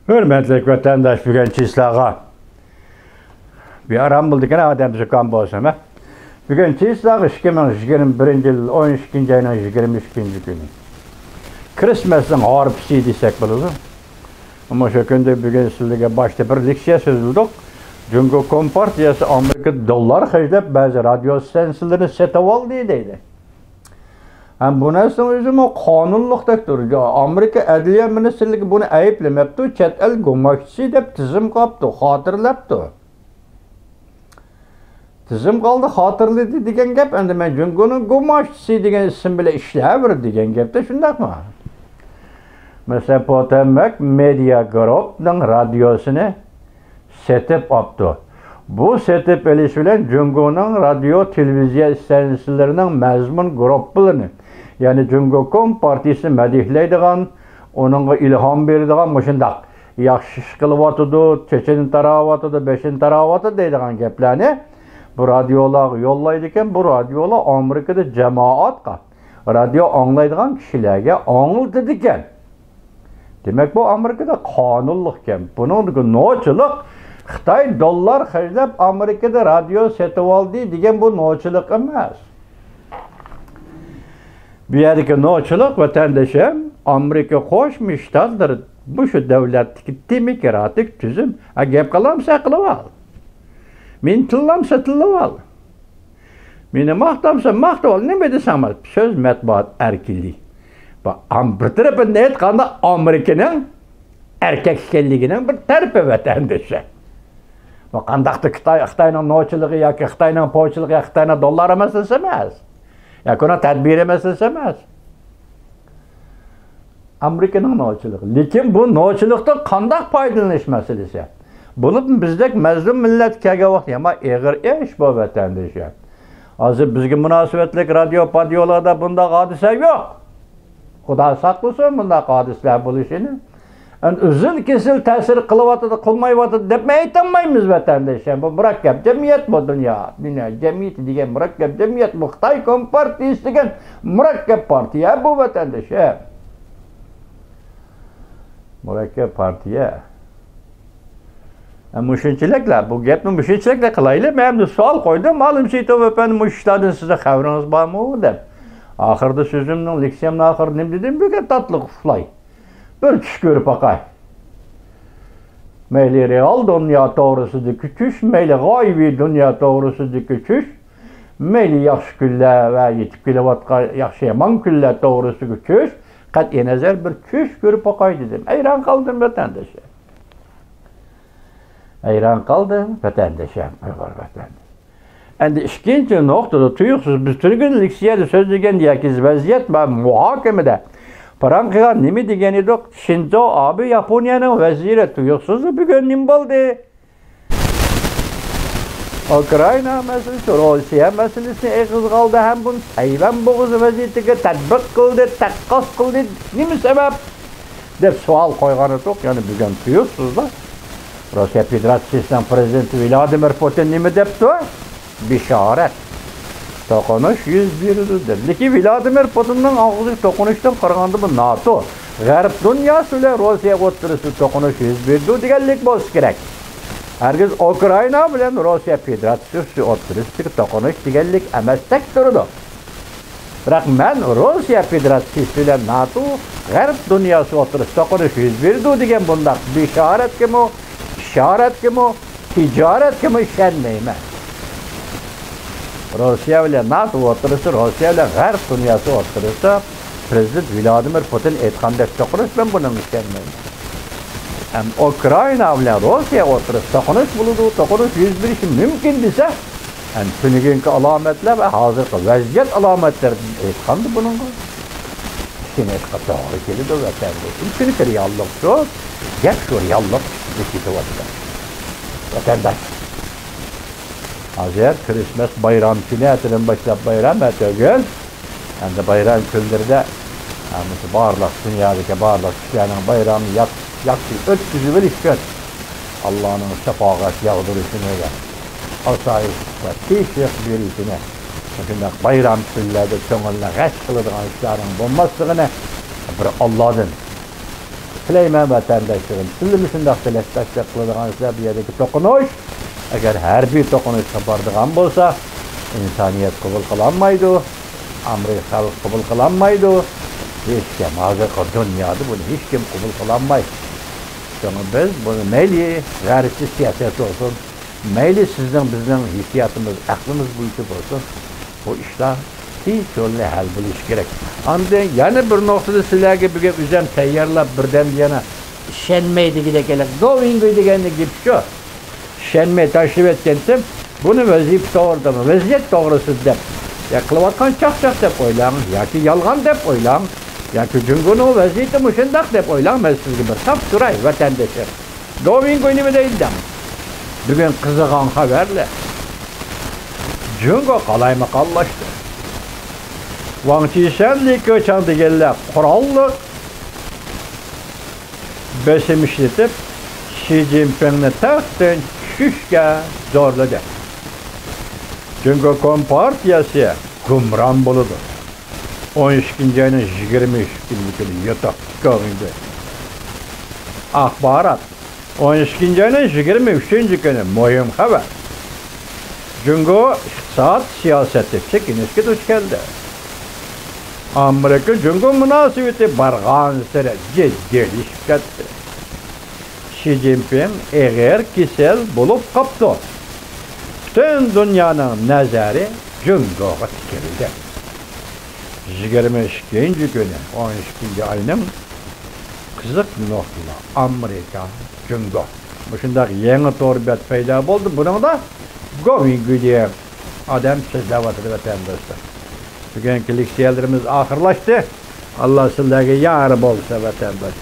Hürmetlik vatandaş bugün çislağa. Bir aram bulduk ne adam çıkan bolsam ha. Bugün çislağa 2021 yıl 12. ayının 22. günü. Christmas'ın harpisi desek bulur. Ama şu günde bugün sizlere başta bir leksiya sözüldük. Cumhuriyet Kompartiyası Amerika dolar harcayıp bazı radyo stansiyonlarını setip aldı deydi. Hem bundan sonra özüm o kanunluktadır. Amerika Adliye Ministerliği bunu ayıplamaptı. Chet el gumoqchisi deb tizim qaptı, hatırlaptı. Tizim qaldı, hatırladı degan gap. Endi men Jungo'nun gumoqchisi degan isim bilan ishlayver degan gapda shundaqmi? Mesela Potomac Media Group'ning radiosini setip aptı. Bu setip eliş bilan Jungo'nun radyo televiziya stansiyalarining mazmun gruplarini, yani Cumhuriyet Kompartiyasi madihlaydigan, onunğa ilham beradigan mushundaq yaxshi ish qilyapti, chechen taravyapti, beshin taravyapti deydigan gaplarni bu radiolar yollaydi ekan. Bu radiolar Amerikada jamoatga, radio anglaydigan kishilarga anglitdi ekan. Demak bu Amerikada qonunliq ekan. Buning nochilik Xitoy dollar xarjlab Amerikada radio setib oldi degan bu nochilik emas. Bu yerdagi nochilik vatandoshim Amerika Qo'shma Shtatlar bu shu davlatdagi demokratik tuzum. Gap qilamsa qilib ol. Men tillamsa tillab ol. Meni maqtamsa maqtab ol. Nima desam, so'z matbuot erkinliği. Bir tarafında aytganda Amerikaning erkak ekanligining bir tarafi vatandoshi. Qandaqdir Xitoyning nochiligi yoki Xitoyning pochiligi, Xitoyning dollar masalasi emas. Yoki uni tadbiri masalasi emas. Amerikaning nochiligi. Lekin bu nochilikdan qandaq foydalanish masalasi. Buni bizdek mazlum millat kelgan vaqt ham og'ir ish bu vatandoshi. Hozir bizga munosabatlik radio podyolarda bundaq hodisa yo'q. Xudo saqlasin bundaq hodisalar bo'lishini. Uzun kesil ta'sir qilyapti, qilmayapti deb aytmaymiz vatandoshlar. Bu murakkab jamiyat bu dunyo. Dunyo jamiyati degan murakkab jamiyat, bu Xitoy Kompartiyasi degan murakkab partiya bu vatandoshlar. Murakkab partiya. Mushunchaliklar, bu gapni mushunchaliklar qilaylik. Men bir savol qo'ydim. Ma'lum Shitov efendim bu ishlardan sizning xabaringiz bormi deb. Oxirida so'zimning leksiyamning oxirida nima dedim? Bu tatli uxlay. Bir tush ko'rib boqay. Mayli real dunyo to'g'risidagi tush, mayli g'oyibiy dunyo to'g'risidagi tush, mayli yaxshi kunlar va yetib kelayotgan yaxshi yomon kunlar to'g'risidagi tush, qat'iy nazar bir tush ko'rib boqay dedim. Hayron qoldim vatandoshlar. Hayron qoldim vatandoshlar, vatandosh. Endi ikkinchi nuqtada tuyuqsiz biz turgan leksiyada so'zlagan yoki vaziyat va muhokamada Paranqaga nima degan edik? Shinzo Abe Yaponiyaning vaziri tuyuqsiz bugun nima bo'ldi? Ukraina masalasi, Rossiya masalasini eg'iz qoldi, ham buni Tayvan bo'g'izi vaziyatiga tatbiq qildi, taqqos qildi. Nima sabab? deb savol qo'ygan edik. Ya'ni bugun tuyuqsizlar. Rossiya Federatsiyasining prezidenti Vladimir Putin nima debdi? Bishorat. To'qinish yuz berdi. Lekin Vladimir Putinning og'zaki to'qinishdan qaraganda bu NATO, G'arb dunyosi bilan Rossiya o'rtasida to'qinish yuz berdi deganlik bo'lsa kerak. Hargiz Ukraina bilan Rossiya Federatsiyasi o'rtasida to'qinish deganlik emasdek turdi. Biroq men Rossiya Federatsiyasi bilan NATO, G'arb dunyosi o'rtasida to'qinish yuz berdi degan bundaq bishoratkimi, ishoratkimi, tijoratkimi ishonmayman. Rossiya bilan NATO o'rtasida, Rossiya bilan G'arb dunyosi o'rtasida prezident Vladimir Putin aytgandek to'qinish men buni ishonmayman. Ham Ukraina bilan Rossiya o'rtasida to'qinish bo'ladi, to'qinish yuz berishi mumkin desa, ham tunugungi alomatlar va hozirgi vaziyat alomatlarini aytganda buning shuni aytib to'g'ri keladi vatandosh. Chunki reallik shu, gap shu reallik ketyapti. Vatandosh hozir Christmas bayram kuni ertadan boshlab bayram o'tgan. Endi bayram kunlarida hamma barliq dunyodagi barliq kishilarning bayramini yaxshi o'tkazib olishgan. Allohning shafog'at yog'dirishini, osoyish va tinchlik berishini, shunday bayram kunlarida ko'ngilni g'ash qiladigan ishlarning bo'lmasligini bir Allohdan Tileymen vatandaşlarım. Sizin şundaq tilekdaşlık kıladigansızlar bu yerdeki tokunuş. Eğer her bir tokunuş kabardıgan bolsa, insaniyet kabul kılanmaydı. Amerika halk kabul kılanmaydı. Hiç kim hazırki dünyada bunu hiç kim kabul kılanmaydı. Sonra biz bunu meyli gayretli siyaset olsun, meyli sizden bizden hissiyatımız, aklımız büyütüp olsun, bu işler hiç yolunu hal buluş gerek. Andın yani bir noktada sizlerge bir gep üzem teyyarlap birden yana şenmeydi gidekelek, going degeni gibi şu. Şenmeyi taşrif etkendim, bunu vaziyet doğruda mı, vaziyet doğrusu dep. Ya kılıvatkan çak dep oylan, ya ki yalgan dep oylan, ya ki cüngünü vaziyeti muşundak dep oylan, ben siz gibi saf duray vatandaşlar. Going mi değildim. Bugün kızıgan haberle, cüngü kalaymakallaştı. Vancişenlik köçandı gelle kurallık besim işletip Xi Jinping'ni tahtın şüşke zorladı. Çünkü Kompartiyası gumran buludu. 12. ayının 23 günlükünü yatak kavimde. Akbarat 12. ayının 23. günü mühim haber. Çünkü saat siyaseti çekinişki duş geldi. Amerika çünkü münasebeti bargan sere ciddileşip gitti. Xi Jinping eğer kisel bulup kaptı. Bütün dünyanın nazarı Cungo'ya tikildi. 22. günü 12. ayının kızık noktalı Amerika Cungo. Bu şundak yeni torbet payda oldu. Bunun da going diye adam sözlevatır vatandaşlar. Bugünkü leksiyalarımız ahırlaştı. Allah sizlerge yarı bolsa vatandaşlar.